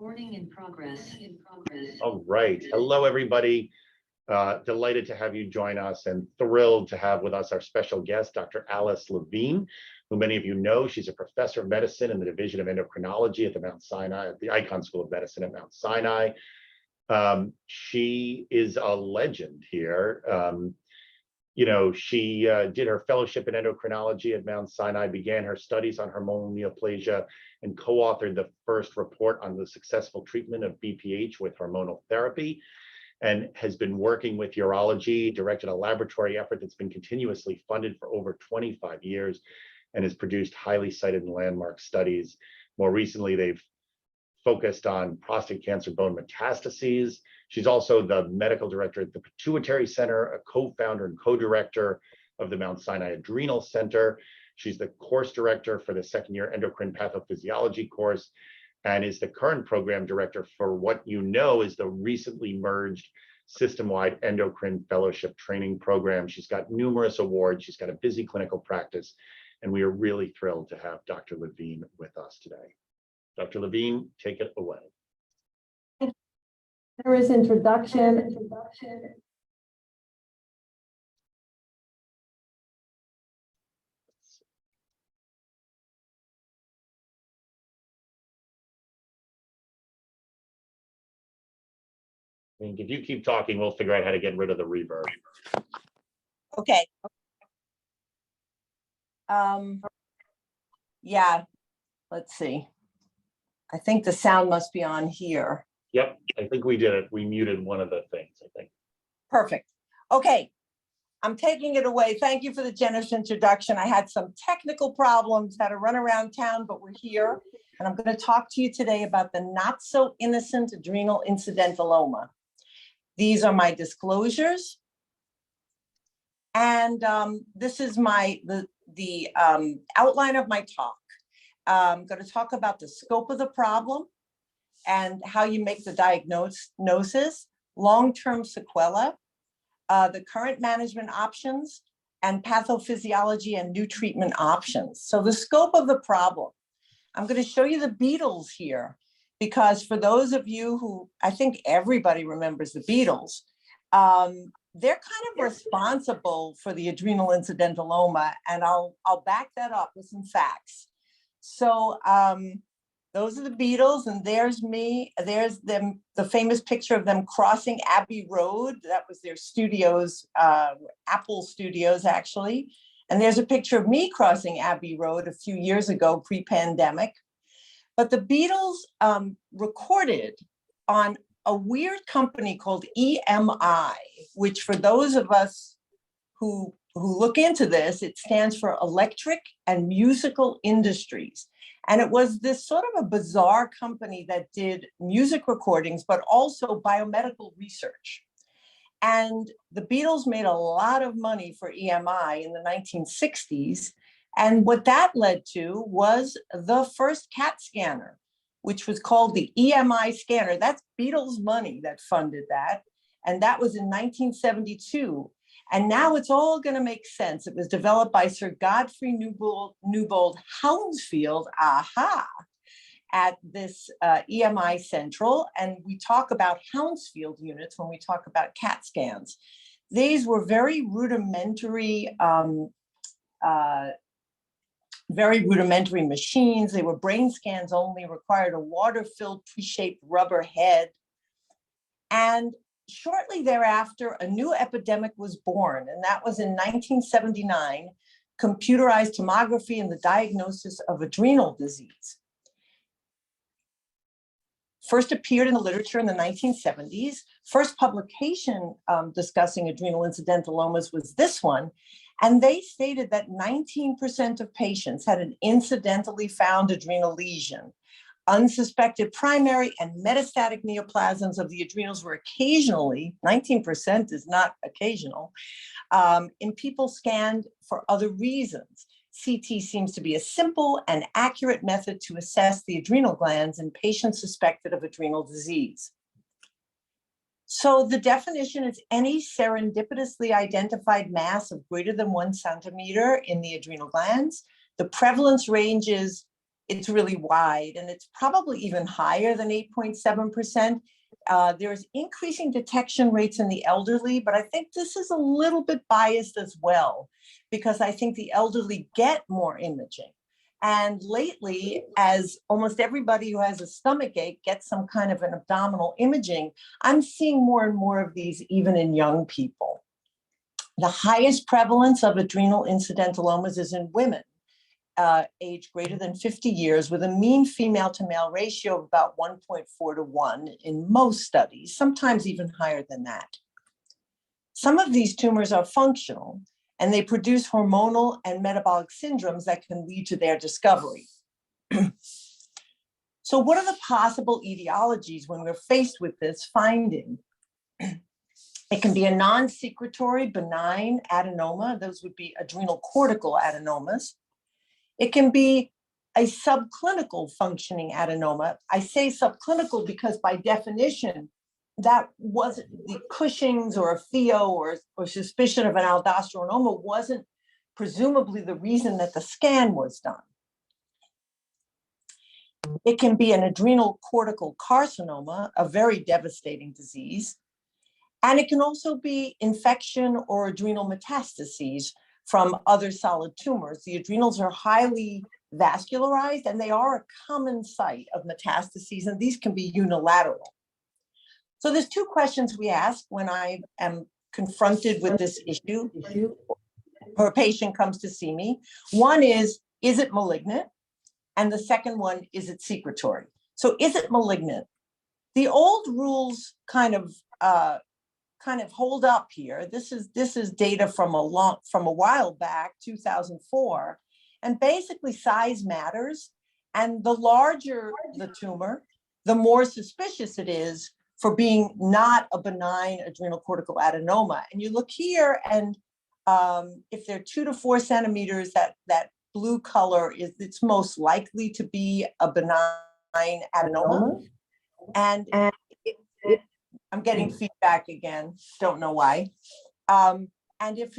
Recording in progress. All right. Hello, everybody. Delighted to have you join us and thrilled to have with us our special guest, Dr. Alice Levine, who many of you know. She's a professor of medicine in the Division of Endocrinology at the Icahn School of Medicine at Mount Sinai. She is a legend here. She did her fellowship in endocrinology at Mount Sinai, began her studies on hormonal neoplasia, and co-authored the first report on the successful treatment of BPH with hormonal therapy, and has been working with urology, directed a laboratory effort that's been continuously funded for over 25 years, and has produced highly cited and landmark studies. More recently, they've focused on prostate cancer bone metastases. She's also the medical director at the Pituitary Center, a co-founder and co-director of the Mount Sinai Adrenal Center. She's the course director for the second-year endocrine pathophysiology course, and is the current program director for what you know is the recently merged system-wide endocrine fellowship training program. She's got numerous awards. She's got a busy clinical practice, and we are really thrilled to have Dr. Levine with us today. Dr. Levine, take it away. There is introduction. I think if you keep talking, we'll figure out how to get rid of the reverb. Okay. Yeah, let's see. I think the sound must be on here. Yep, I think we did it. We muted one of the things, I think. Perfect. Okay, I'm taking it away. Thank you for the generous introduction. I had some technical problems, had to run around town, but we're here. And I'm going to talk to you today about the not so innocent adrenal incidentaloma. These are my disclosures. And this is the outline of my talk. I'm going to talk about the scope of the problem and how you make the diagnosis, long-term sequelae, the current management options, and pathophysiology and new treatment options. So the scope of the problem. I'm going to show you the Beatles here, because for those of you who, I think everybody remembers the Beatles, they're kind of responsible for the adrenal incidentaloma, and I'll back that up with some facts. So those are the Beatles, and there's me. There's them, the famous picture of them crossing Abbey Road. That was their studios, Apple Studios, actually. And there's a picture of me crossing Abbey Road a few years ago, pre-pandemic. But the Beatles recorded on a weird company called EMI, which for those of us who look into this, it stands for Electric and Musical Industries. And it was this sort of a bizarre company that did music recordings, but also biomedical research. And the Beatles made a lot of money for EMI in the 1960s. And what that led to was the first CAT scanner, which was called the EMI scanner. That's Beatles money that funded that. And that was in 1972. And now it's all going to make sense. It was developed by Sir Godfrey Newbold Hounsfield, at this EMI Central. And we talk about Hounsfield units when we talk about CAT scans. These were very rudimentary machines. They were brain scans only, required a water-filled pre-shaped rubber head. And shortly thereafter, a new epidemic was born, and that was in 1979, computerized tomography and the diagnosis of adrenal disease. First appeared in the literature in the 1970s. First publication discussing adrenal incidentalomas was this one, and they stated that 19% of patients had an incidentally found adrenal lesion. Unsuspected primary and metastatic neoplasms of the adrenals were occasionally, 19% is not occasional, in people scanned for other reasons. CT seems to be a simple and accurate method to assess the adrenal glands in patients suspected of adrenal disease. So the definition is any serendipitously identified mass of greater than 1 centimeter in the adrenal glands. The prevalence range is it's really wide, and it's probably even higher than 8.7%. There's increasing detection rates in the elderly, but I think this is a little bit biased as well, because I think the elderly get more imaging. And lately, as almost everybody who has a stomach ache gets some kind of an abdominal imaging, I'm seeing more and more of these even in young people. The highest prevalence of adrenal incidentalomas is in women, age greater than 50 years, with a mean female to male ratio of about 1.4 to 1 in most studies, sometimes even higher than that. Some of these tumors are functional, and they produce hormonal and metabolic syndromes that can lead to their discovery. So what are the possible etiologies when we're faced with this finding? It can be a non-secretory benign adenoma. Those would be adrenocortical adenomas. It can be a subclinical functioning adenoma. I say subclinical because by definition, that wasn't the Cushing's or a Theo or suspicion of an aldosteronoma wasn't presumably the reason that the scan was done. It can be an adrenocortical carcinoma, a very devastating disease. And it can also be infection or adrenal metastases from other solid tumors. The adrenals are highly vascularized, and they are a common site of metastases, and these can be unilateral. So there's two questions we ask when I am confronted with this issue, or a patient comes to see me. One is it malignant? And the second one, is it secretory? So is it malignant? The old rules kind of hold up here. This is data from a while back, 2004, and basically size matters. And the larger the tumor, the more suspicious it is for being not a benign adrenocortical adenoma. And you look here, and if they're 2 to 4 centimeters, that blue color it's most likely to be a benign adenoma. And I'm getting feedback again, don't know why. And if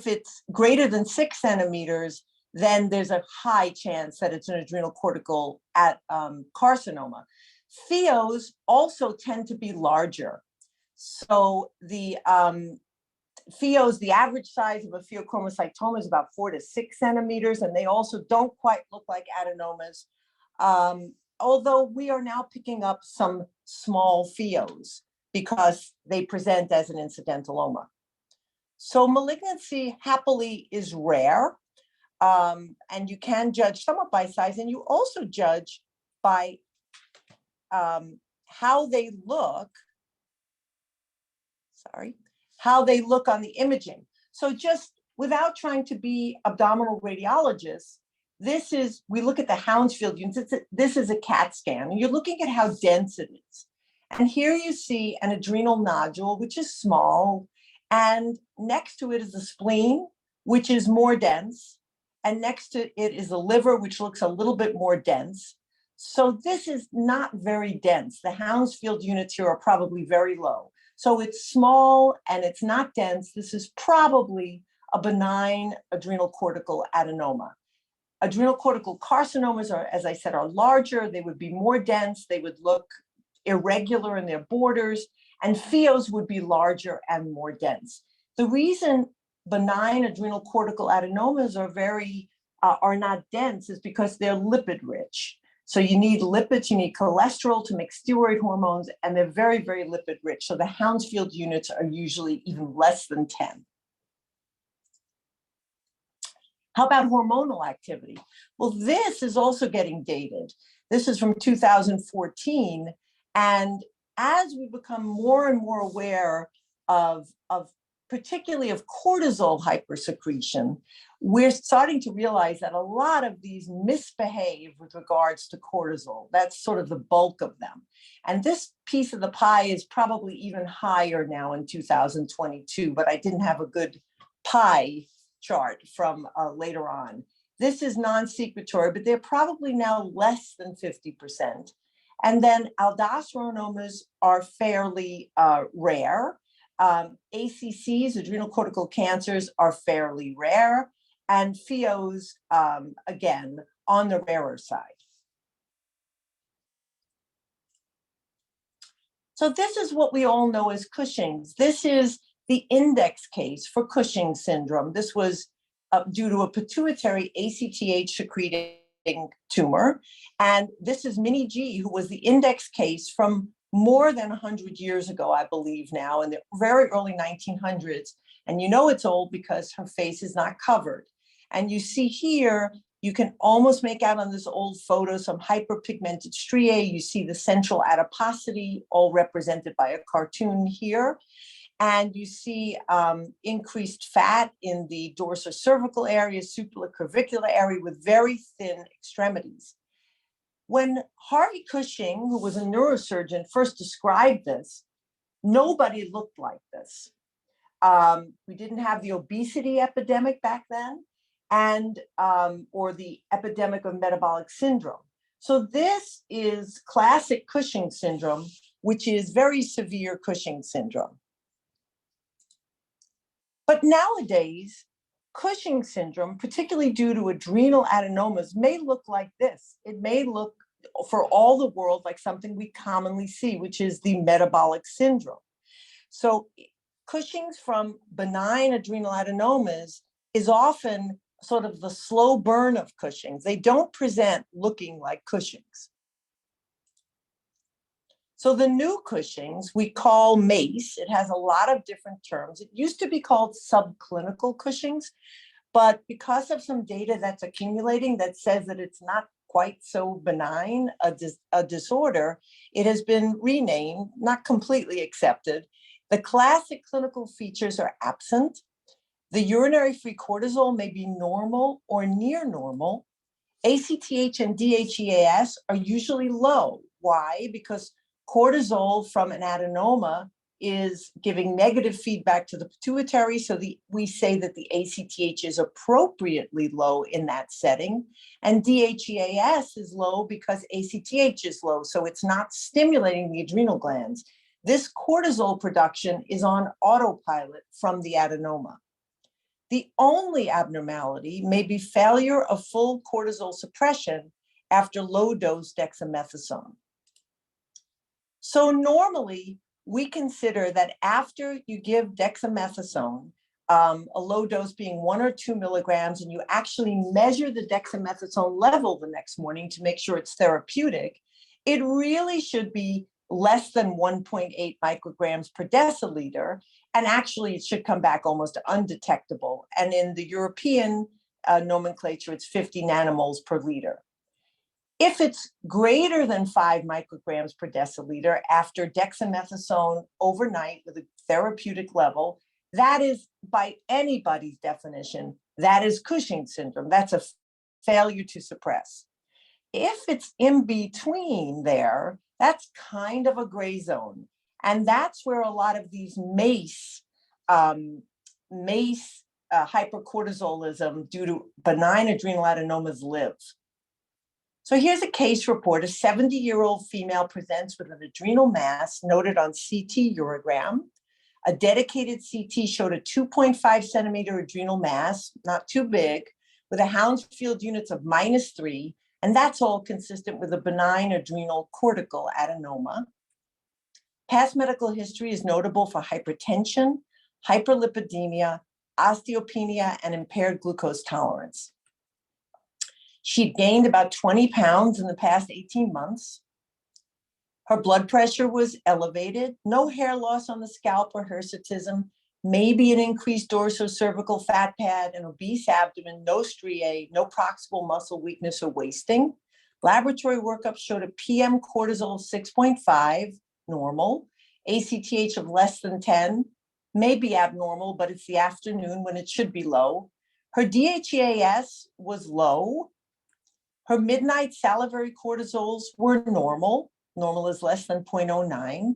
it's greater than 6 centimeters, then there's a high chance that it's an adrenocortical carcinoma. Theos also tend to be larger. So the Theos, the average size of a pheochromocytoma is about 4 to 6 centimeters, and they also don't quite look like adenomas. Although we are now picking up some small Theos because they present as an incidentaloma. So malignancy, happily, is rare, and you can judge somewhat by size, and you also judge by how they look on the imaging. So just without trying to be abdominal radiologists, we look at the Hounsfield units. This is a CAT scan, and you're looking at how dense it is. And here you see an adrenal nodule, which is small, and next to it is the spleen, which is more dense, and next to it is the liver, which looks a little bit more dense. So this is not very dense. The Hounsfield units here are probably very low. So it's small and it's not dense. This is probably a benign adrenocortical adenoma. Adrenocortical carcinomas are, as I said, are larger. They would be more dense. They would look irregular in their borders, and Theos would be larger and more dense. The reason benign adrenocortical adenomas are not dense is because they're lipid rich. So you need lipids, you need cholesterol to make steroid hormones, and they're very, very lipid rich. So the Hounsfield units are usually even less than 10. How about hormonal activity? Well, this is also getting dated. This is from 2014. And as we become more and more aware of particularly of cortisol hypersecretion, we're starting to realize that a lot of these misbehave with regards to cortisol. That's sort of the bulk of them. And this piece of the pie is probably even higher now in 2022, but I didn't have a good pie chart from later on. This is non-secretory, but they're probably now less than 50%. And then aldosteronomas are fairly rare. ACCs, adrenocortical cancers, are fairly rare. And Theos, again, on the rarer side. So this is what we all know as Cushing's. This is the index case for Cushing syndrome. This was due to a pituitary ACTH secreting tumor. And this is Minnie G, who was the index case from more than 100 years ago, I believe now, in the very early 1900s. And you know it's old because her face is not covered. And you see here, you can almost make out on this old photo some hyperpigmented striae. You see the central adiposity, all represented by a cartoon here. And you see increased fat in the dorsocervical area, supraclavicular area with very thin extremities. When Harvey Cushing, who was a neurosurgeon, first described this, nobody looked like this. We didn't have the obesity epidemic back then, and or the epidemic of metabolic syndrome. So this is classic Cushing syndrome, which is very severe Cushing syndrome. But nowadays, Cushing syndrome, particularly due to adrenal adenomas, may look like this. It may look, for all the world, like something we commonly see, which is the metabolic syndrome. So Cushing's from benign adrenal adenomas is often sort of the slow burn of Cushing's. They don't present looking like Cushing's. So the new Cushing's we call MACE. It has a lot of different terms. It used to be called subclinical Cushing's, but because of some data that's accumulating that says that it's not quite so benign a disorder, it has been renamed, not completely accepted. The classic clinical features are absent. The urinary free cortisol may be normal or near normal. ACTH and DHEAS are usually low. Why? Because cortisol from an adenoma is giving negative feedback to the pituitary. So we say that the ACTH is appropriately low in that setting. And DHEAS is low because ACTH is low. So it's not stimulating the adrenal glands. This cortisol production is on autopilot from the adenoma. The only abnormality may be failure of full cortisol suppression after low dose dexamethasone. So normally, we consider that after you give dexamethasone, a low dose being 1 or 2 milligrams, and you actually measure the dexamethasone level the next morning to make sure it's therapeutic, it really should be less than 1.8 micrograms per deciliter. And actually, it should come back almost undetectable. And in the European nomenclature, it's 50 nanomoles per liter. If it's greater than 5 micrograms per deciliter after dexamethasone overnight with a therapeutic level, that is, by anybody's definition, that is Cushing syndrome. That's a failure to suppress. If it's in between there, that's kind of a gray zone. And that's where a lot of these MACE hypercortisolism due to benign adrenal adenomas live. So here's a case report. A 70-year-old female presents with an adrenal mass noted on CT urogram. A dedicated CT showed a 2.5 centimeter adrenal mass, not too big, with a Hounsfield units of -3, and that's all consistent with a benign adrenocortical adenoma. Past medical history is notable for hypertension, hyperlipidemia, osteopenia, and impaired glucose tolerance. She'd gained about 20 pounds in the past 18 months. Her blood pressure was elevated, no hair loss on the scalp or hirsutism, maybe an increased dorsocervical fat pad, an obese abdomen, no striae, no proximal muscle weakness or wasting. Laboratory workup showed a PM cortisol of 6.5, normal, ACTH of less than 10, may be abnormal, but it's the afternoon when it should be low. Her DHEAS was low. Her midnight salivary cortisols were normal. Normal is less than 0.09.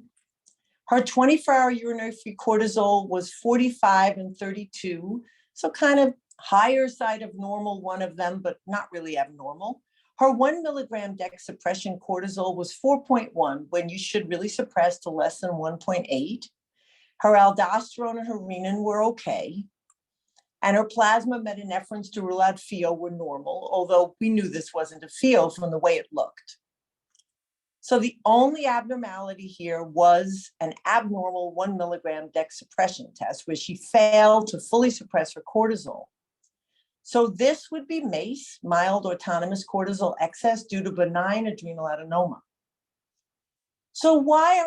Her 24-hour urinary free cortisol was 45 and 32, so kind of higher side of normal, one of them, but not really abnormal. Her 1 milligram dex suppression cortisol was 4.1 when you should really suppress to less than 1.8. Her aldosterone and her renin were okay. And her plasma metanephrines to rule out FeO were normal, although we knew this wasn't a FeO from the way it looked. So the only abnormality here was an abnormal 1 milligram dex suppression test where she failed to fully suppress her cortisol. So this would be MACE, mild autonomous cortisol excess due to benign adrenal adenoma. So why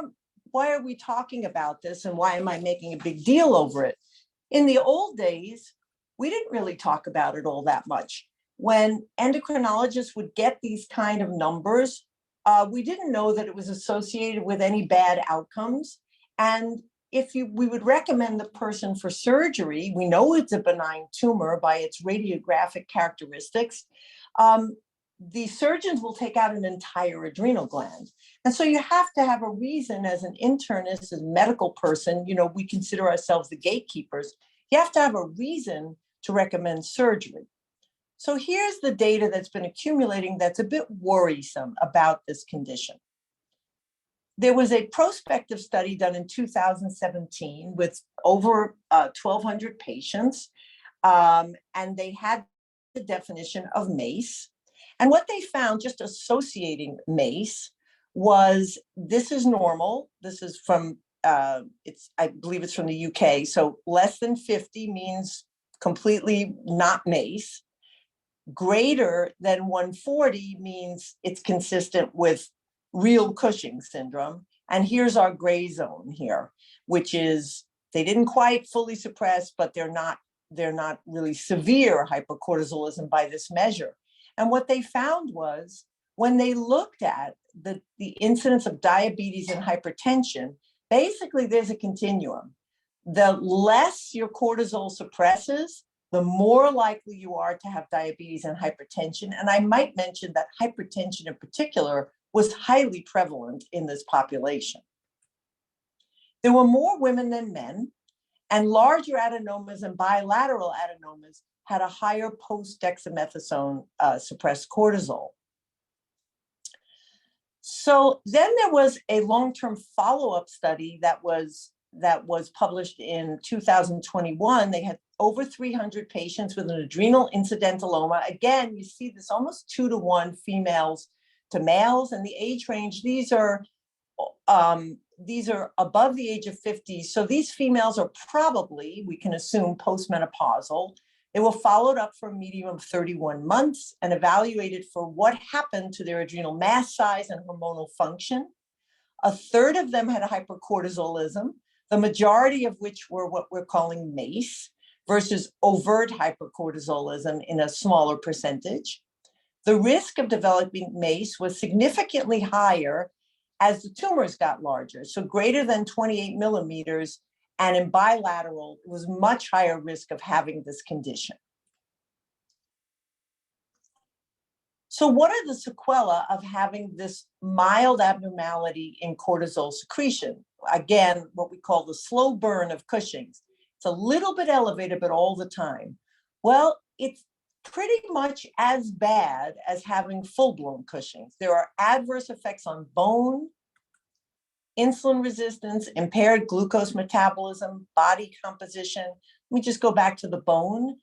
are we talking about this and why am I making a big deal over it? In the old days, we didn't really talk about it all that much. When endocrinologists would get these kind of numbers, we didn't know that it was associated with any bad outcomes. And we would recommend the person for surgery, we know it's a benign tumor by its radiographic characteristics. The surgeons will take out an entire adrenal gland. And so you have to have a reason as an internist, as a medical person, we consider ourselves the gatekeepers. You have to have a reason to recommend surgery. So here's the data that's been accumulating that's a bit worrisome about this condition. There was a prospective study done in 2017 with over 1,200 patients, and they had the definition of MACE. And what they found, just associating MACE, was this is normal. This is from, I believe it's from the UK. So less than 50 means completely not MACE. Greater than 140 means it's consistent with real Cushing syndrome. And here's our gray zone here, which is they didn't quite fully suppress, but they're not really severe hypercortisolism by this measure. And what they found was when they looked at the incidence of diabetes and hypertension, basically there's a continuum. The less your cortisol suppresses, the more likely you are to have diabetes and hypertension. And I might mention that hypertension in particular was highly prevalent in this population. There were more women than men, and larger adenomas and bilateral adenomas had a higher post-dexamethasone suppressed cortisol. So then there was a long-term follow-up study that was published in 2021. They had over 300 patients with an adrenal incidentaloma. Again, you see this almost 2-to-1 females to males, and the age range, these are above the age of 50. So these females are probably, we can assume, postmenopausal. They were followed up for a median of 31 months and evaluated for what happened to their adrenal mass size and hormonal function. A third of them had a hypercortisolism, the majority of which were what we're calling MACE versus overt hypercortisolism in a smaller percentage. The risk of developing MACE was significantly higher as the tumors got larger, so greater than 28 millimeters, and in bilateral, it was much higher risk of having this condition. So what are the sequelae of having this mild abnormality in cortisol secretion? Again, what we call the slow burn of Cushing's. It's a little bit elevated, but all the time. Well, it's pretty much as bad as having full-blown Cushing's. There are adverse effects on bone, insulin resistance, impaired glucose metabolism, body composition. Let me just go back to the bone.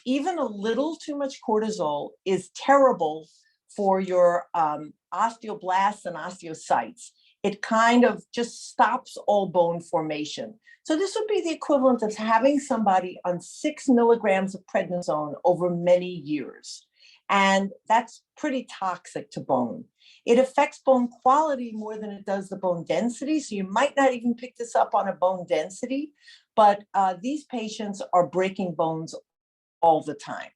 Even a little too much cortisol is terrible for your osteoblasts and osteocytes. It kind of just stops all bone formation. So this would be the equivalent of having somebody on 6 milligrams of prednisone over many years. And that's pretty toxic to bone. It affects bone quality more than it does the bone density. So you might not even pick this up on a bone density, but these patients are breaking bones all the time.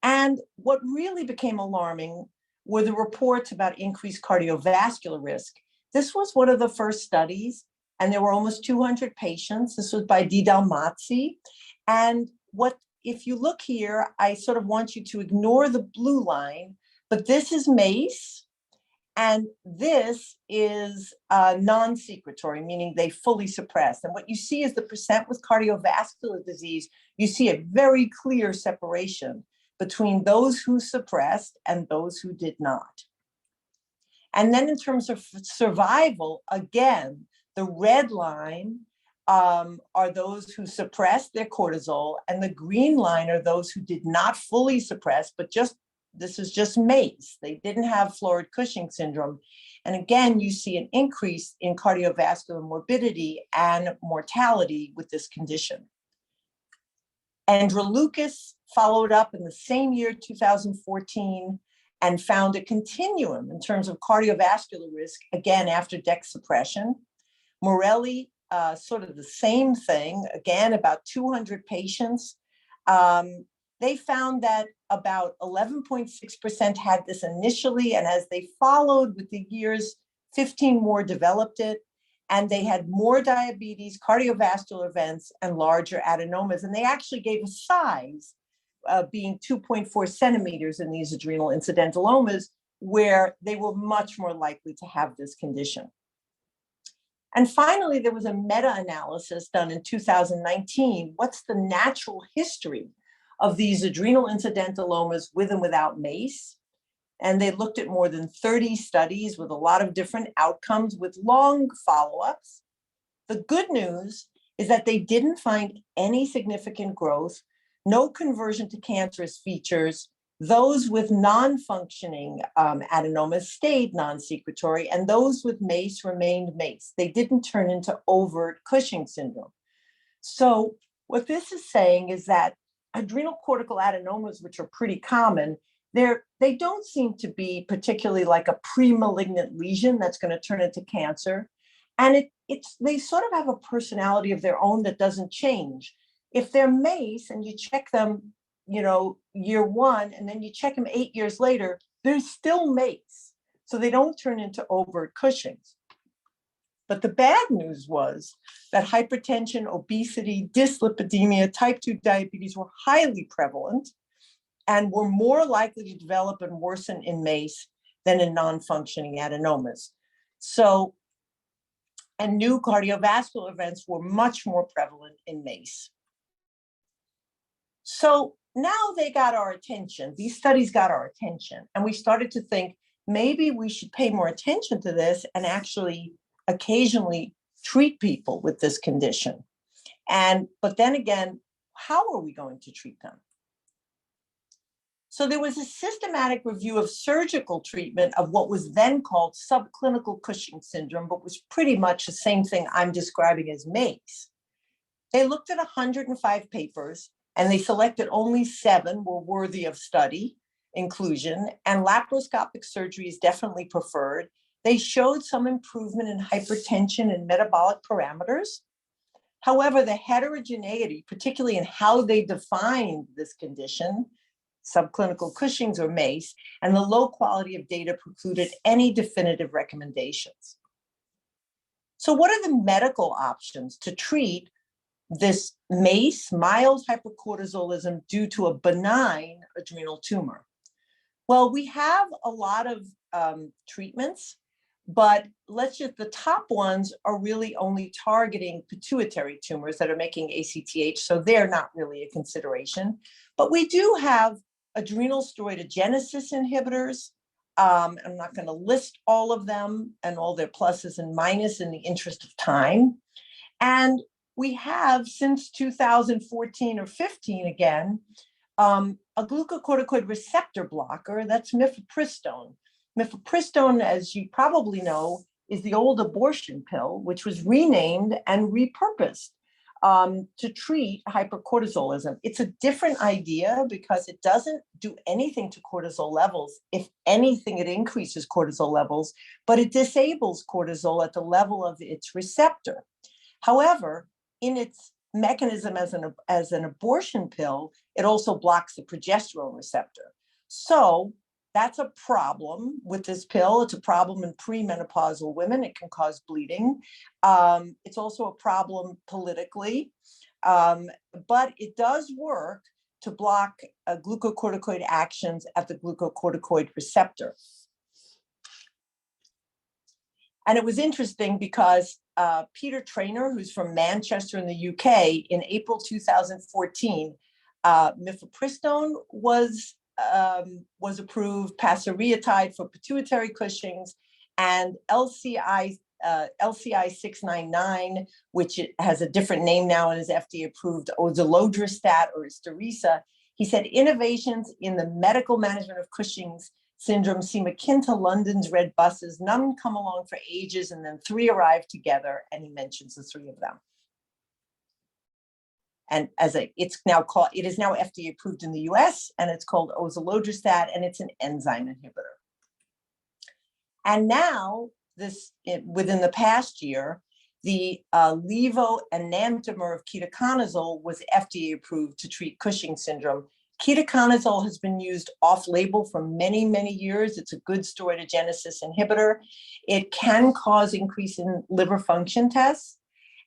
And what really became alarming were the reports about increased cardiovascular risk. This was one of the first studies, and there were almost 200 patients. This was by Di Dalmazzi. And if you look here, I sort of want you to ignore the blue line, but this is MACE, and this is non-secretory, meaning they fully suppress. And what you see is the percent with cardiovascular disease. You see a very clear separation between those who suppressed and those who did not. And then in terms of survival, again, the red line are those who suppressed their cortisol, and the green line are those who did not fully suppress, but this is just MACE. They didn't have florid Cushing syndrome. And again, you see an increase in cardiovascular morbidity and mortality with this condition. Andrew Lucas followed up in the same year, 2014, and found a continuum in terms of cardiovascular risk, again, after DEX suppression. Morelli, sort of the same thing, again, about 200 patients. They found that about 11.6% had this initially, and as they followed with the years, 15 more developed it, and they had more diabetes, cardiovascular events, and larger adenomas. And they actually gave a size, being 2.4 centimeters in these adrenal incidentalomas, where they were much more likely to have this condition. And finally, there was a meta-analysis done in 2019. What's the natural history of these adrenal incidentalomas with and without MACE? And they looked at more than 30 studies with a lot of different outcomes with long follow-ups. The good news is that they didn't find any significant growth, no conversion to cancerous features. Those with non-functioning adenomas stayed non-secretory, and those with MACE remained MACE. They didn't turn into overt Cushing syndrome. So what this is saying is that adrenocortical adenomas, which are pretty common, they don't seem to be particularly like a pre-malignant lesion that's going to turn into cancer. And they sort of have a personality of their own that doesn't change. If they're MACE and you check them, year one, and then you check them 8 years later, they're still MACE. So they don't turn into overt Cushing's. But the bad news was that hypertension, obesity, dyslipidemia, type 2 diabetes were highly prevalent and were more likely to develop and worsen in MACE than in non-functioning adenomas. So, and new cardiovascular events were much more prevalent in MACE. So now they got our attention. These studies got our attention, and we started to think maybe we should pay more attention to this and actually occasionally treat people with this condition. But then again, how are we going to treat them? So there was a systematic review of surgical treatment of what was then called subclinical Cushing syndrome, but was pretty much the same thing I'm describing as MACE. They looked at 105 papers, and they selected only 7 were worthy of study inclusion, and laparoscopic surgery is definitely preferred. They showed some improvement in hypertension and metabolic parameters. However, the heterogeneity, particularly in how they defined this condition, subclinical Cushing's or MACE, and the low quality of data precluded any definitive recommendations. So what are the medical options to treat this MACE, mild hypercortisolism due to a benign adrenal tumor? Well, we have a lot of treatments, but the top ones are really only targeting pituitary tumors that are making ACTH, so they're not really a consideration. But we do have adrenal steroidogenesis inhibitors. I'm not going to list all of them and all their pluses and minuses in the interest of time. And we have, since 2014 or 15 again, a glucocorticoid receptor blocker, that's mifepristone. Mifepristone, as you probably know, is the old abortion pill, which was renamed and repurposed to treat hypercortisolism. It's a different idea because it doesn't do anything to cortisol levels. If anything, it increases cortisol levels, but it disables cortisol at the level of its receptor. However, in its mechanism as an abortion pill, it also blocks the progesterone receptor. So that's a problem with this pill. It's a problem in premenopausal women. It can cause bleeding. It's also a problem politically, but it does work to block glucocorticoid actions at the glucocorticoid receptor. And it was interesting because Peter Traynor, who's from Manchester in the UK, in April 2014, mifepristone was approved, pasireotide for pituitary Cushing's, and LCI LCI 699, which has a different name now and is FDA approved, ozolodrostat or Isturisa. He said innovations in the medical management of Cushing's syndrome seem akin to London's red buses. None come along for ages, and then 3 arrive together, and he mentions the 3 of them. And it is now FDA approved in the US, and it's called ozolodrostat, and it's an enzyme inhibitor. And now, within the past year, the levo enantiomer of ketoconazole was FDA approved to treat Cushing syndrome. Ketoconazole has been used off-label for many, many years. It's a good steroidogenesis inhibitor. It can cause increase in liver function tests,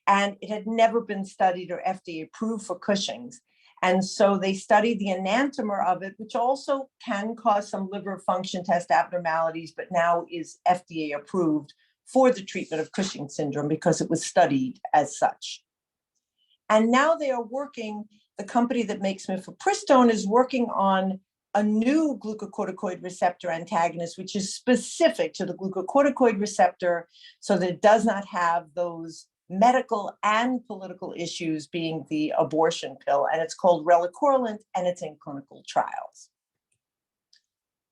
and it had never been studied or FDA approved for Cushing's. And so they studied the enantiomer of it, which also can cause some liver function test abnormalities, but now is FDA approved for the treatment of Cushing syndrome because it was studied as such. And now they are working, the company that makes mifepristone is working on a new glucocorticoid receptor antagonist, which is specific to the glucocorticoid receptor so that it does not have those medical and political issues being the abortion pill. And it's called relacorilant, and it's in clinical trials.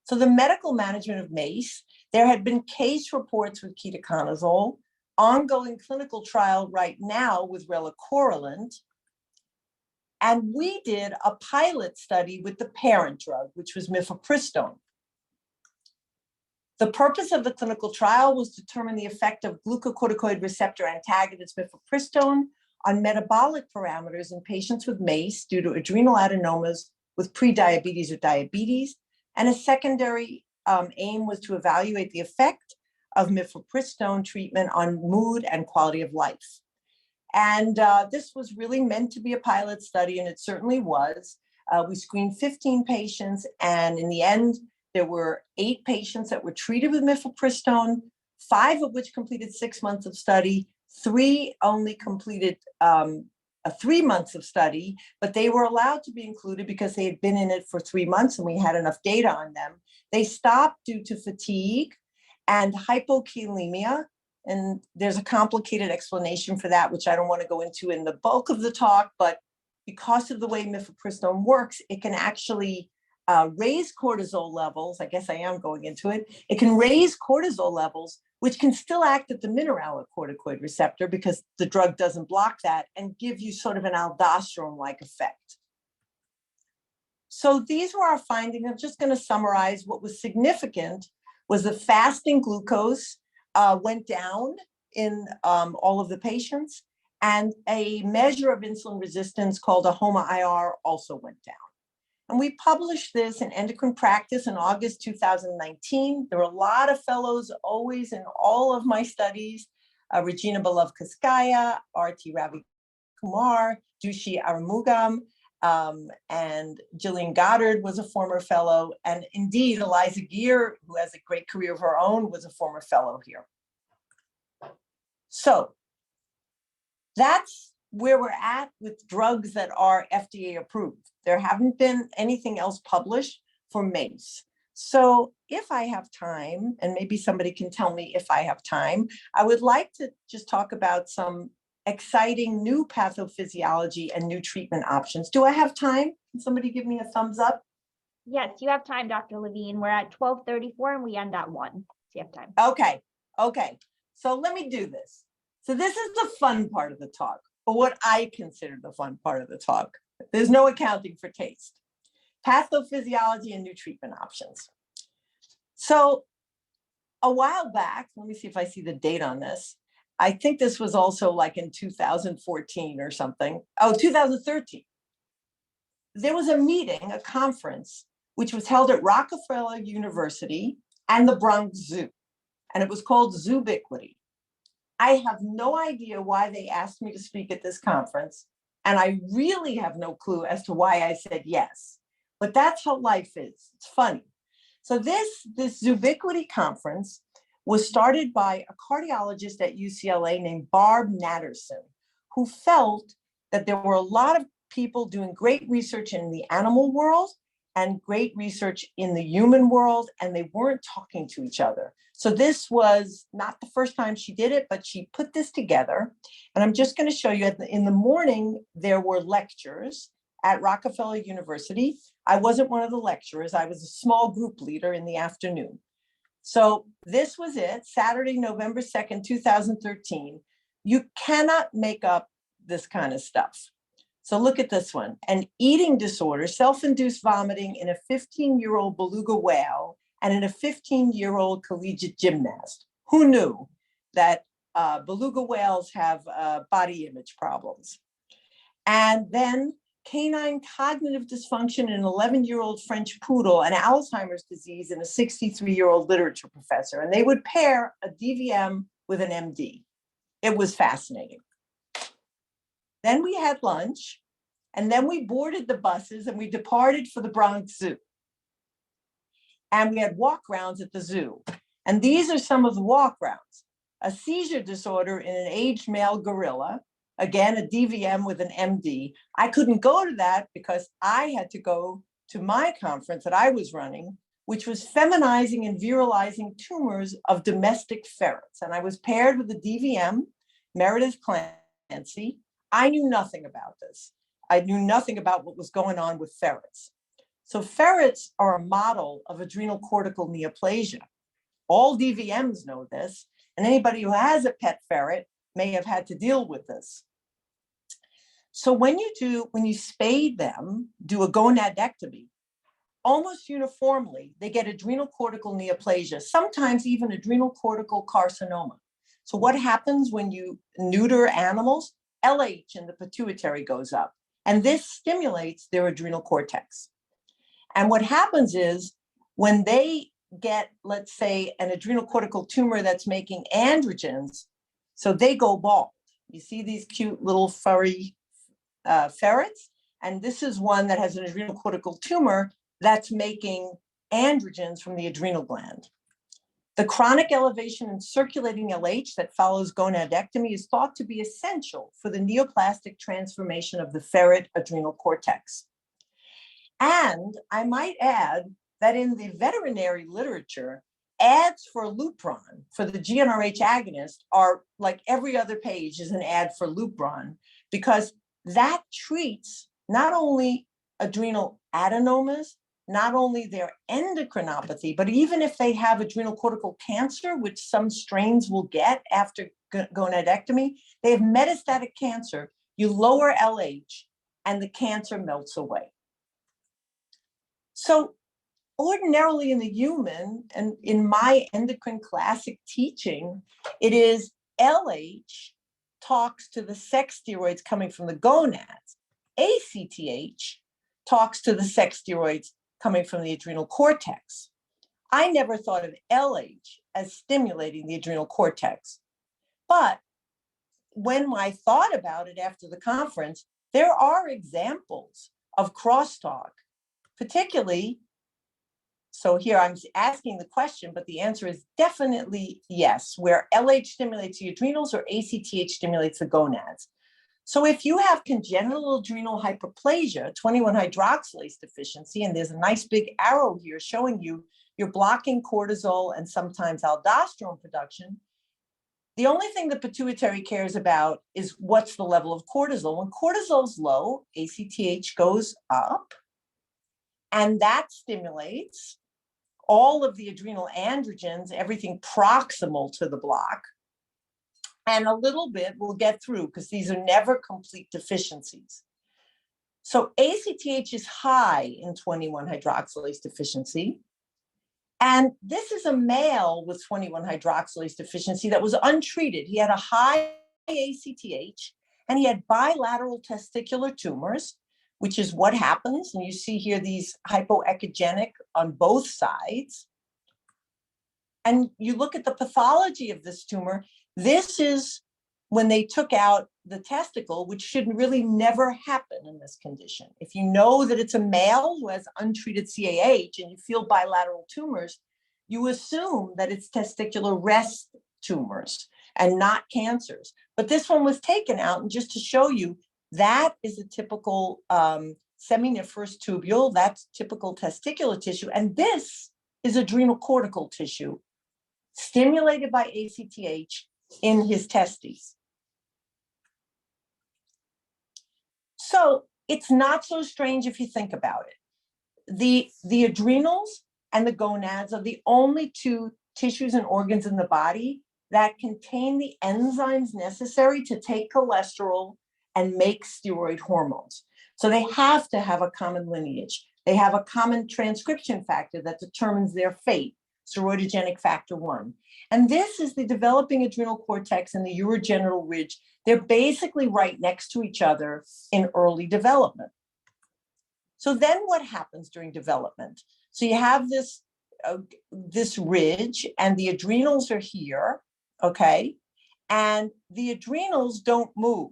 So the medical management of MACE, there had been case reports with ketoconazole, ongoing clinical trial right now with relacorilant, and we did a pilot study with the parent drug, which was mifepristone. The purpose of the clinical trial was to determine the effect of glucocorticoid receptor antagonist mifepristone on metabolic parameters in patients with MACE due to adrenal adenomas with prediabetes or diabetes. And a secondary aim was to evaluate the effect of mifepristone treatment on mood and quality of life. And this was really meant to be a pilot study, and it certainly was. We screened 15 patients, and in the end, there were 8 patients that were treated with mifepristone, 5 of which completed 6 months of study, 3 only completed 3 months of study, but they were allowed to be included because they had been in it for 3 months and we had enough data on them. They stopped due to fatigue and hypokalemia, and there's a complicated explanation for that, which I don't want to go into in the bulk of the talk, but because of the way mifepristone works, it can actually raise cortisol levels. I guess I am going into it. It can raise cortisol levels, which can still act at the mineralocorticoid receptor because the drug doesn't block that, and give you sort of an aldosterone-like effect. So these were our findings. I'm just going to summarize. What was significant was the fasting glucose went down in all of the patients, and a measure of insulin resistance called a HOMA-IR also went down. And we published this in Endocrine Practice in August 2019. There were a lot of fellows always in all of my studies, Regina Belovkaskaya, R.T. Ravi Kumar, Dushi Aramugam, and Jillian Goddard was a former fellow. And indeed, Eliza Gear, who has a great career of her own, was a former fellow here. So that's where we're at with drugs that are FDA approved. There haven't been anything else published for MACE. So if I have time, and maybe somebody can tell me if I have time, I would like to just talk about some exciting new pathophysiology and new treatment options. Do I have time? Can somebody give me a thumbs up? Yes, you have time, Dr. Levine. We're at 12:34 and we end at 1. So you have time. Okay. So let me do this. So this is the fun part of the talk, or what I consider the fun part of the talk. There's no accounting for taste. Pathophysiology and new treatment options. So a while back, let me see if I see the date on this. I think this was also like in 2014 or something. Oh, 2013. There was a meeting, a conference, which was held at Rockefeller University and the Bronx Zoo, and it was called Zoobiquity. I have no idea why they asked me to speak at this conference, and I really have no clue as to why I said yes. But that's how life is. It's funny. So this Zoobiquity conference was started by a cardiologist at UCLA named Barb Natterson, who felt that there were a lot of people doing great research in the animal world and great research in the human world, and they weren't talking to each other. So this was not the first time she did it, but she put this together. And I'm just going to show you, in the morning, there were lectures at Rockefeller University. I wasn't one of the lecturers. I was a small group leader in the afternoon. So this was it, Saturday, November 2nd, 2013. You cannot make up this kind of stuff. So look at this one, an eating disorder, self-induced vomiting in a 15-year-old beluga whale and in a 15-year-old collegiate gymnast. Who knew that beluga whales have body image problems? And then canine cognitive dysfunction in an 11-year-old French poodle and Alzheimer's disease in a 63-year-old literature professor. And they would pair a DVM with an MD. It was fascinating. Then we had lunch, and then we boarded the buses and we departed for the Bronx Zoo. And we had walk rounds at the zoo. And these are some of the walk rounds. A seizure disorder in an aged male gorilla, again, a DVM with an MD. I couldn't go to that because I had to go to my conference that I was running, which was feminizing and virilizing tumors of domestic ferrets. And I was paired with the DVM, Meredith Clancy. I knew nothing about this. I knew nothing about what was going on with ferrets. So ferrets are a model of adrenocortical neoplasia. All DVMs know this, and anybody who has a pet ferret may have had to deal with this. So when you spade them, do a gonadectomy, almost uniformly, they get adrenocortical neoplasia, sometimes even adrenocortical carcinoma. So what happens when you neuter animals? LH in the pituitary goes up, and this stimulates their adrenal cortex. And what happens is when they get, let's say, an adrenocortical tumor that's making androgens, so they go bald. You see these cute little furry ferrets? And this is one that has an adrenocortical tumor that's making androgens from the adrenal gland. The chronic elevation in circulating LH that follows gonadectomy is thought to be essential for the neoplastic transformation of the ferret adrenal cortex. And I might add that in the veterinary literature, ads for Lupron, for the GnRH agonist, are like every other page is an ad for Lupron, because that treats not only adrenal adenomas, not only their endocrinopathy, but even if they have adrenocortical cancer, which some strains will get after gonadectomy, they have metastatic cancer, you lower LH and the cancer melts away. So ordinarily in the human, and in my endocrine classic teaching, it is LH talks to the sex steroids coming from the gonads. ACTH talks to the sex steroids coming from the adrenal cortex. I never thought of LH as stimulating the adrenal cortex. But when I thought about it after the conference, there are examples of crosstalk, particularly, so here I'm asking the question, but the answer is definitely yes, where LH stimulates the adrenals or ACTH stimulates the gonads. So if you have congenital adrenal hyperplasia, 21-hydroxylase deficiency, and there's a nice big arrow here showing you you're blocking cortisol and sometimes aldosterone production, the only thing the pituitary cares about is what's the level of cortisol. When cortisol's low, ACTH goes up, and that stimulates all of the adrenal androgens, everything proximal to the block. And a little bit will get through because these are never complete deficiencies. So ACTH is high in 21-hydroxylase deficiency. And this is a male with 21-hydroxylase deficiency that was untreated. He had a high ACTH and he had bilateral testicular tumors, which is what happens. And you see here these hypoechogenic on both sides. And you look at the pathology of this tumor. This is when they took out the testicle, which should really never happen in this condition. If you know that it's a male who has untreated CAH and you feel bilateral tumors, you assume that it's testicular rest tumors and not cancers. But this one was taken out, and just to show you, that is a typical seminiferous tubule, that's typical testicular tissue, and this is adrenocortical tissue stimulated by ACTH in his testes. So it's not so strange if you think about it. The adrenals and the gonads are the only two tissues and organs in the body that contain the enzymes necessary to take cholesterol and make steroid hormones. So they have to have a common lineage. They have a common transcription factor that determines their fate, steroidogenic factor 1. And this is the developing adrenal cortex and the urogenital ridge. They're basically right next to each other in early development. So then what happens during development? So you have this ridge, and the adrenals are here, okay? And the adrenals don't move,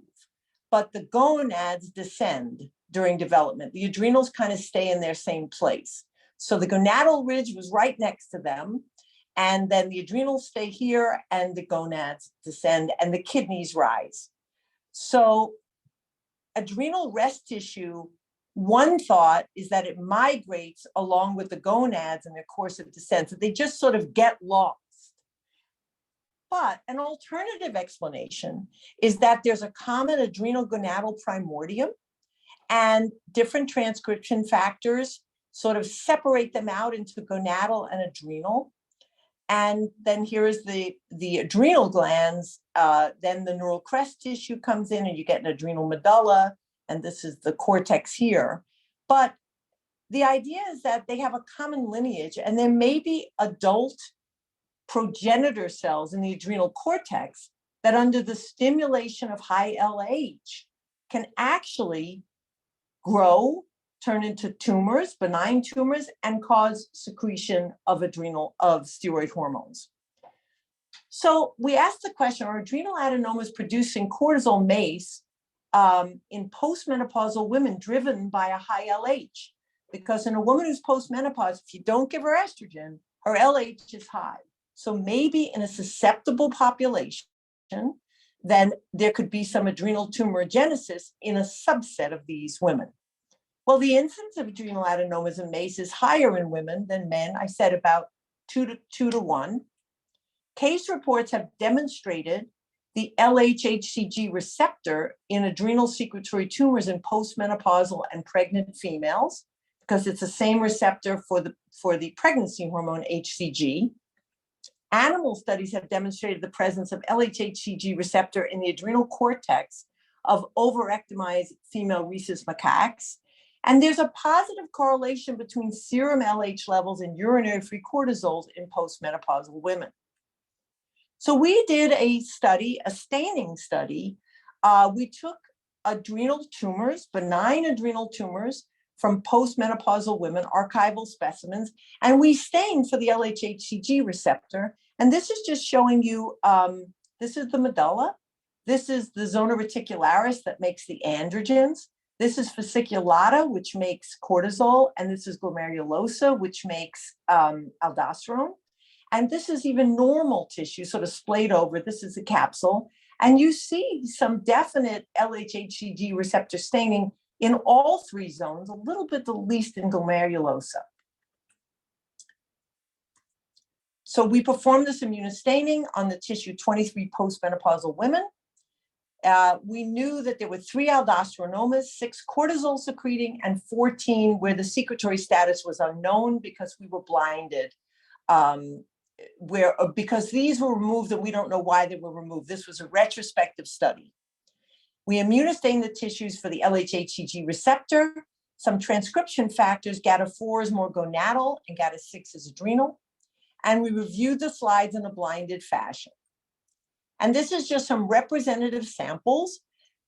but the gonads descend during development. The adrenals kind of stay in their same place. So the gonadal ridge was right next to them, and then the adrenals stay here and the gonads descend and the kidneys rise. So adrenal rest tissue, one thought is that it migrates along with the gonads in their course of descent, so they just sort of get lost. But an alternative explanation is that there's a common adrenal gonadal primordium, and different transcription factors sort of separate them out into gonadal and adrenal. And then here is the adrenal glands, then the neural crest tissue comes in and you get an adrenal medulla, and this is the cortex here. But the idea is that they have a common lineage, and there may be adult progenitor cells in the adrenal cortex that under the stimulation of high LH can actually grow, turn into tumors, benign tumors, and cause secretion of steroid hormones. So we asked the question, are adrenal adenomas producing cortisol MACE in postmenopausal women driven by a high LH? Because in a woman who's postmenopause, if you don't give her estrogen, her LH is high. So maybe in a susceptible population, then there could be some adrenal tumorigenesis in a subset of these women. Well, the incidence of adrenal adenomas and MACE is higher in women than men. I said about 2 to 1. Case reports have demonstrated the LH-HCG receptor in adrenal secretory tumors in postmenopausal and pregnant females, because it's the same receptor for the pregnancy hormone HCG. Animal studies have demonstrated the presence of LH-HCG receptor in the adrenal cortex of overectomized female rhesus macaques. And there's a positive correlation between serum LH levels and urinary free cortisols in postmenopausal women. So we did a study, a staining study. We took adrenal tumors, benign adrenal tumors from postmenopausal women, archival specimens, and we stained for the LH-HCG receptor. And this is just showing you, this is the medulla. This is the zona reticularis that makes the androgens. This is fasciculata, which makes cortisol, and this is glomerulosa, which makes aldosterone. And this is even normal tissue, sort of splayed over. This is the capsule. And you see some definite LH-HCG receptor staining in all 3 zones, a little bit the least in glomerulosa. So we performed this immunostaining on the tissue 23 postmenopausal women. We knew that there were 3 aldosteronomas, 6 cortisol secreting, and 14 where the secretory status was unknown because we were blinded. Because these were removed and we don't know why they were removed. This was a retrospective study. We immunostained the tissues for the LH-HCG receptor, some transcription factors, GATA4 is more gonadal and GATA6 is adrenal. And we reviewed the slides in a blinded fashion. And this is just some representative samples,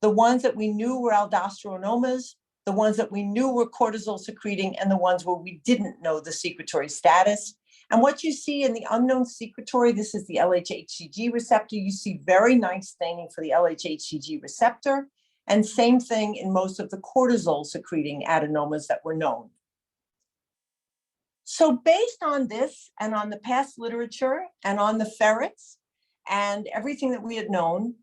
the ones that we knew were aldosteronomas, the ones that we knew were cortisol secreting, and the ones where we didn't know the secretory status. And what you see in the unknown secretory, this is the LH-HCG receptor. You see very nice staining for the LH-HCG receptor, and same thing in most of the cortisol secreting adenomas that were known. So based on this and on the past literature and on the ferrets and everything that we had known,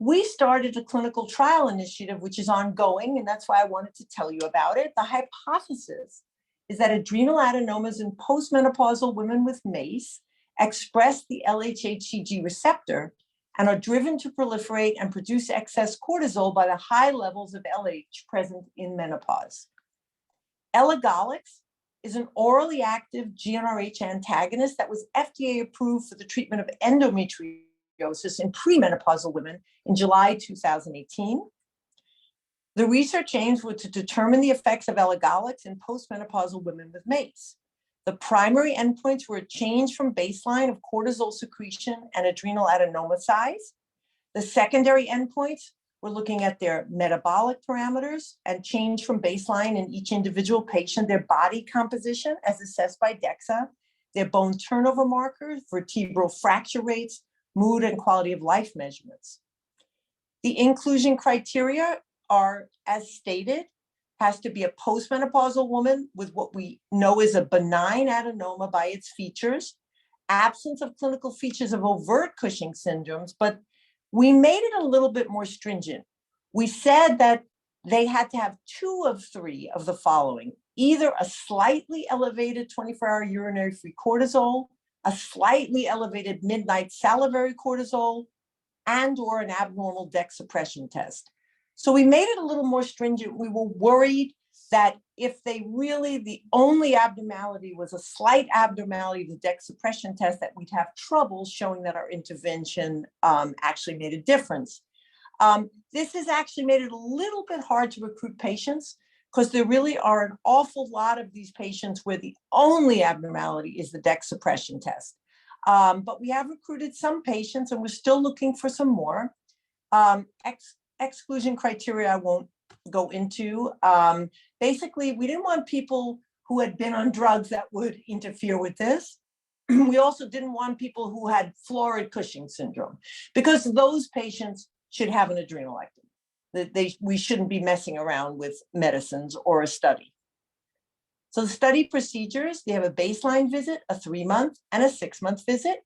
we started a clinical trial initiative, which is ongoing, and that's why I wanted to tell you about it. The hypothesis is that adrenal adenomas in postmenopausal women with MACE express the LHHCG receptor and are driven to proliferate and produce excess cortisol by the high levels of LH present in menopause. Elagolix is an orally active GnRH antagonist that was FDA approved for the treatment of endometriosis in premenopausal women in July 2018. The research aims were to determine the effects of elagolix in postmenopausal women with MACE. The primary endpoints were a change from baseline of cortisol secretion and adrenal adenoma size. The secondary endpoints were looking at their metabolic parameters and change from baseline in each individual patient, their body composition as assessed by DEXA, their bone turnover markers, vertebral fracture rates, mood and quality of life measurements. The inclusion criteria are, as stated, has to be a postmenopausal woman with what we know is a benign adenoma by its features, absence of clinical features of overt Cushing syndromes, but we made it a little bit more stringent. We said that they had to have 2 of 3 of the following: either a slightly elevated 24-hour urinary free cortisol, a slightly elevated midnight salivary cortisol, and or an abnormal DEX suppression test. So we made it a little more stringent. We were worried that if they really, the only abnormality was a slight abnormality, the DEX suppression test, that we'd have trouble showing that our intervention actually made a difference. This has actually made it a little bit hard to recruit patients because there really are an awful lot of these patients where the only abnormality is the DEX suppression test. But we have recruited some patients and we're still looking for some more. Exclusion criteria I won't go into. Basically, we didn't want people who had been on drugs that would interfere with this. We also didn't want people who had florid Cushing syndrome, because those patients should have an adrenalectomy. We shouldn't be messing around with medicines or a study. So the study procedures, they have a baseline visit, a 3-month and a 6-month visit.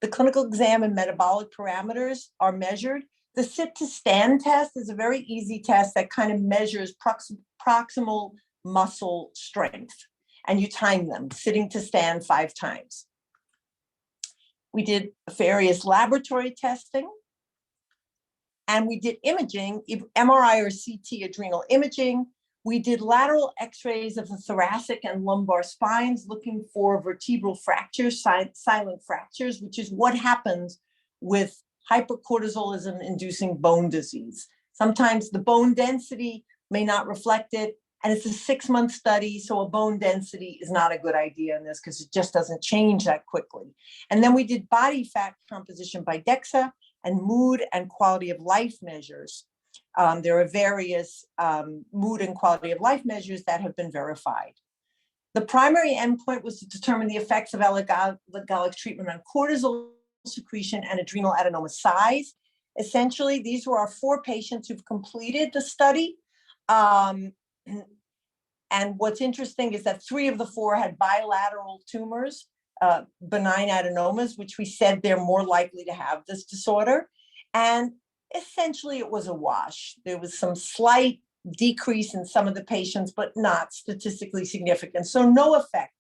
The clinical exam and metabolic parameters are measured. The sit to stand test is a very easy test that kind of measures proximal muscle strength, and you time them, sitting to stand 5 times. We did various laboratory testing, and we did imaging, MRI or CT adrenal imaging. We did lateral x-rays of the thoracic and lumbar spines looking for vertebral fractures, silent fractures, which is what happens with hypercortisolism inducing bone disease. Sometimes the bone density may not reflect it, and it's a 6-month study, so a bone density is not a good idea in this because it just doesn't change that quickly. And then we did body fat composition by DEXA and mood and quality of life measures. There are various mood and quality of life measures that have been verified. The primary endpoint was to determine the effects of elagolix treatment on cortisol secretion and adrenal adenoma size. Essentially, these were our 4 patients who've completed the study. And what's interesting is that 3 of the 4 had bilateral tumors, benign adenomas, which we said they're more likely to have this disorder. And essentially, it was a wash. There was some slight decrease in some of the patients, but not statistically significant. So no effect,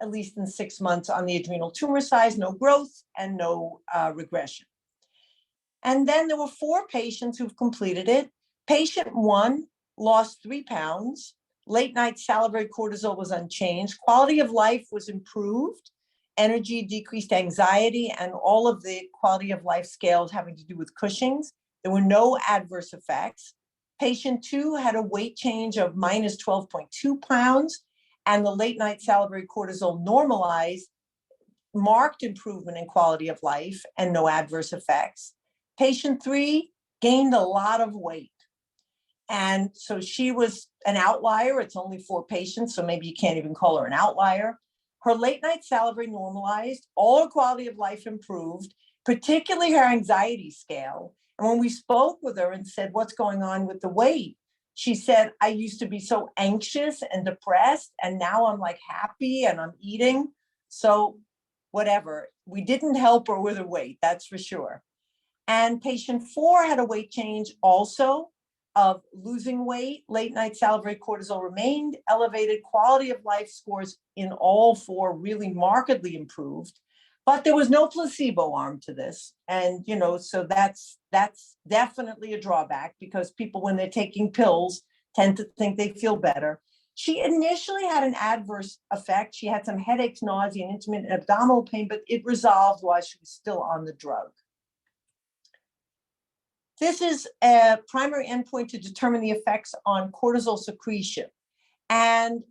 at least in 6 months, on the adrenal tumor size, no growth and no regression. And then there were 4 patients who've completed it. Patient 1 lost 3 pounds. Late night salivary cortisol was unchanged. Quality of life was improved. Energy decreased, anxiety, and all of the quality of life scales having to do with Cushing's. There were no adverse effects. Patient 2 had a weight change of minus 12.2 pounds, and the late night salivary cortisol normalized, marked improvement in quality of life and no adverse effects. Patient 3 gained a lot of weight. And so she was an outlier. It's only 4 patients, so maybe you can't even call her an outlier. Her late night salivary normalized, all her quality of life improved, particularly her anxiety scale. And when we spoke with her and said, what's going on with the weight? She said, I used to be so anxious and depressed, and now I'm like happy and I'm eating. So whatever, we didn't help her with her weight, that's for sure. And patient 4 had a weight change also of losing weight. Late night salivary cortisol remained elevated. Quality of life scores in all 4 really markedly improved, but there was no placebo arm to this. And, you know, so that's definitely a drawback, because people, when they're taking pills, tend to think they feel better. She initially had an adverse effect. She had some headaches, nausea, and intermittent abdominal pain, but it resolved while she was still on the drug. This is a primary endpoint to determine the effects on cortisol secretion. And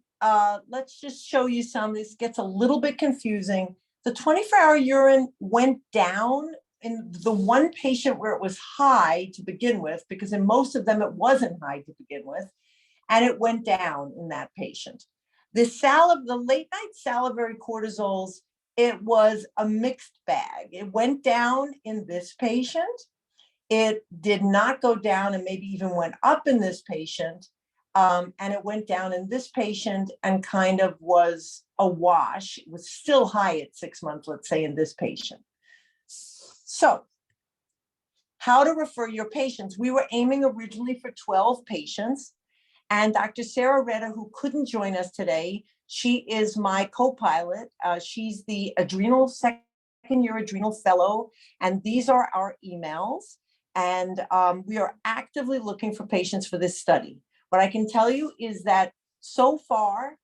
let's just show you some. This gets a little bit confusing. The 24-hour urine went down in the one patient where it was high to begin with, because in most of them it wasn't high to begin with, and it went down in that patient. The late night salivary cortisols, it was a mixed bag. It went down in this patient. It did not go down and maybe even went up in this patient. And it went down in this patient and kind of was a wash. It was still high at 6 months, let's say, in this patient. So how to refer your patients. We were aiming originally for 12 patients. And Dr. Sarah Retta, who couldn't join us today, she is my co-pilot. She's the second-year adrenal fellow. And these are our emails. And we are actively looking for patients for this study. What I can tell you is that so far,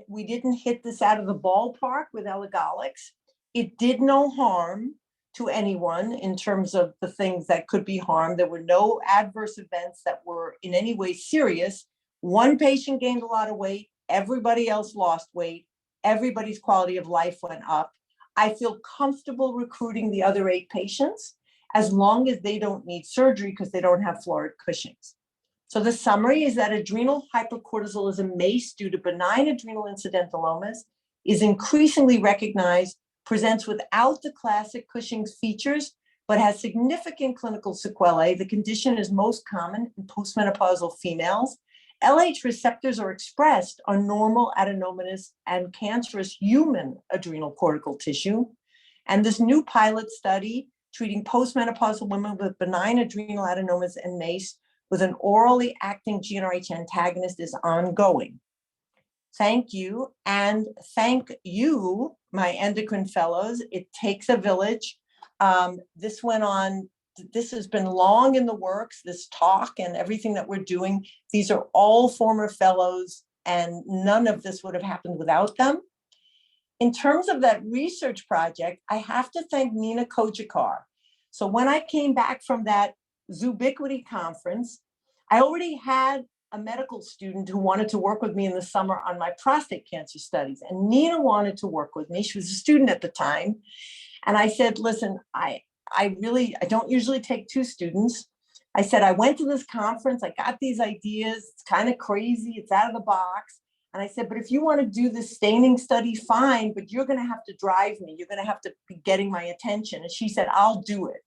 we didn't hit this out of the ballpark with elagolix. It did no harm to anyone in terms of the things that could be harmed. There were no adverse events that were in any way serious. One patient gained a lot of weight. Everybody else lost weight. Everybody's quality of life went up. I feel comfortable recruiting the other 8 patients, as long as they don't need surgery because they don't have florid Cushing's. So the summary is that adrenal hypercortisolism MACE due to benign adrenal incidentalomas is increasingly recognized, presents without the classic Cushing's features, but has significant clinical sequelae. The condition is most common in postmenopausal females. LH receptors are expressed on normal adenomatous and cancerous human adrenal cortical tissue. And this new pilot study treating postmenopausal women with benign adrenal adenomas and MACE with an orally acting GnRH antagonist is ongoing. Thank you. And thank you, my endocrine fellows. It takes a village. This went on, this has been long in the works, this talk and everything that we're doing. These are all former fellows, and none of this would have happened without them. In terms of that research project, I have to thank Nina Kojakar. So when I came back from that Zubiquity conference, I already had a medical student who wanted to work with me in the summer on my prostate cancer studies. And Nina wanted to work with me. She was a student at the time. And I said, listen, I don't usually take 2 students. I said, I went to this conference, I got these ideas, it's kind of crazy, it's out of the box. And I said, but if you want to do this staining study, fine, but you're going to have to drive me. You're going to have to be getting my attention. And she said, I'll do it.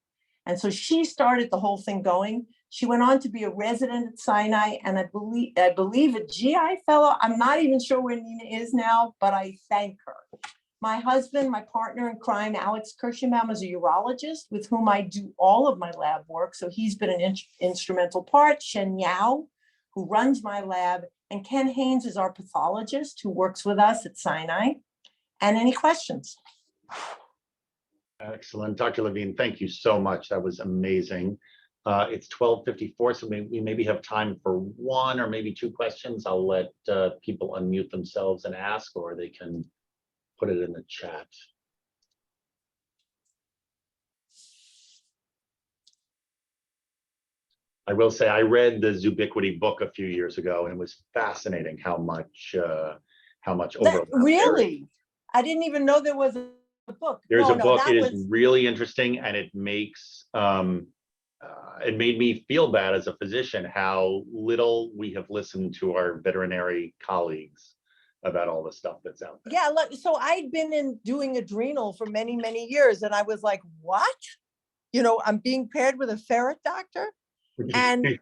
And so she started the whole thing going. She went on to be a resident at Sinai and I believe a GI fellow. I'm not even sure where Nina is now, but I thank her. My husband, my partner in crime, Alex Kirschenbaum, is a urologist with whom I do all of my lab work. So he's been an instrumental part. Shen Yao, who runs my lab, and Ken Haynes is our pathologist who works with us at Sinai. And any questions? Excellent. Dr. Levine, thank you so much. That was amazing. It's 12:54, so we maybe have time for 1 or maybe 2 questions. I'll let people unmute themselves and ask, or they can put it in the chat. I will say I read the Zubiquity book a few years ago, and it was fascinating how much overlap Really? I didn't even know there was a book. There's a book. It is really interesting, and it makes it made me feel bad as a physician how little we have listened to our veterinary colleagues about all the stuff that's out there. Yeah, so I'd been doing adrenal for many, many years, and I was like, what? You know, I'm being paired with a ferret doctor, and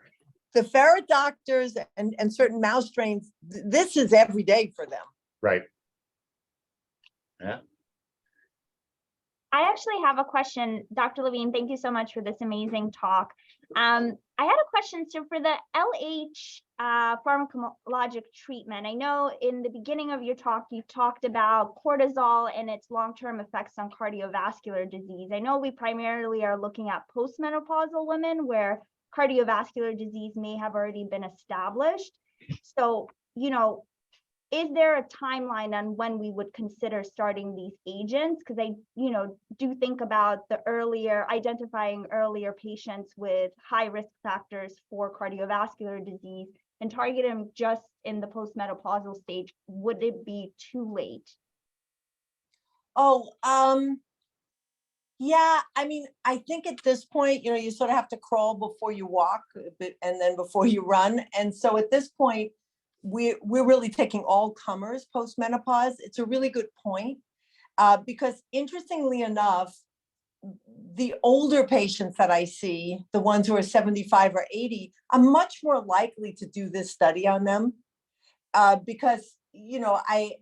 the ferret doctors and certain mouse strains, this is every day for them. Right. Yeah. I actually have a question, Dr. Levine. Thank you so much for this amazing talk. I had a question. So for the LH pharmacologic treatment, I know in the beginning of your talk, you talked about cortisol and its long-term effects on cardiovascular disease. I know we primarily are looking at postmenopausal women where cardiovascular disease may have already been established. So, you know, is there a timeline on when we would consider starting these agents? Because I, you know, do think about the earlier, identifying earlier patients with high risk factors for cardiovascular disease and target them just in the postmenopausal stage. Would it be too late? Oh, yeah, I mean, I think at this point, you know, you sort of have to crawl before you walk and then before you run. And so at this point, we're really taking all comers post-menopause. It's a really good point because interestingly enough, the older patients that I see, the ones who are 75 or 80, I'm much more likely to do this study on them because, you know, I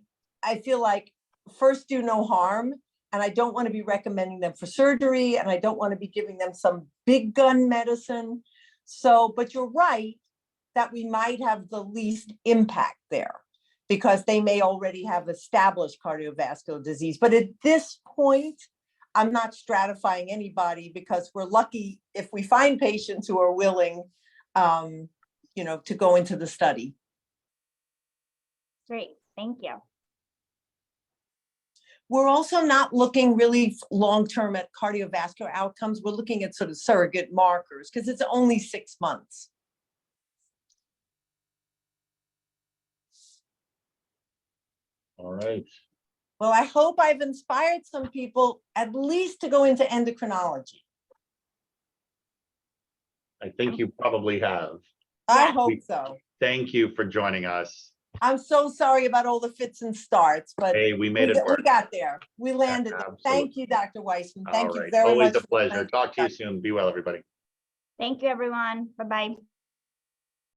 feel like first do no harm, and I don't want to be recommending them for surgery, and I don't want to be giving them some big gun medicine. So, but you're right that we might have the least impact there because they may already have established cardiovascular disease. But at this point, I'm not stratifying anybody because we're lucky if we find patients who are willing, you know, to go into the study. Great, thank you. We're also not looking really long-term at cardiovascular outcomes. We're looking at sort of surrogate markers because it's only 6 months. All right. Well, I hope I've inspired some people at least to go into endocrinology. I think you probably have. I Yeah. hope so. Thank you for joining us. I'm so sorry about all the fits and starts, but Hey, we made it we work. got there. We landed there. Absolutely. Thank you, Dr. Weissman. Thank All you right. very Always much. a pleasure. Talk to you soon. Be well, everybody. Thank you, everyone. Bye-bye.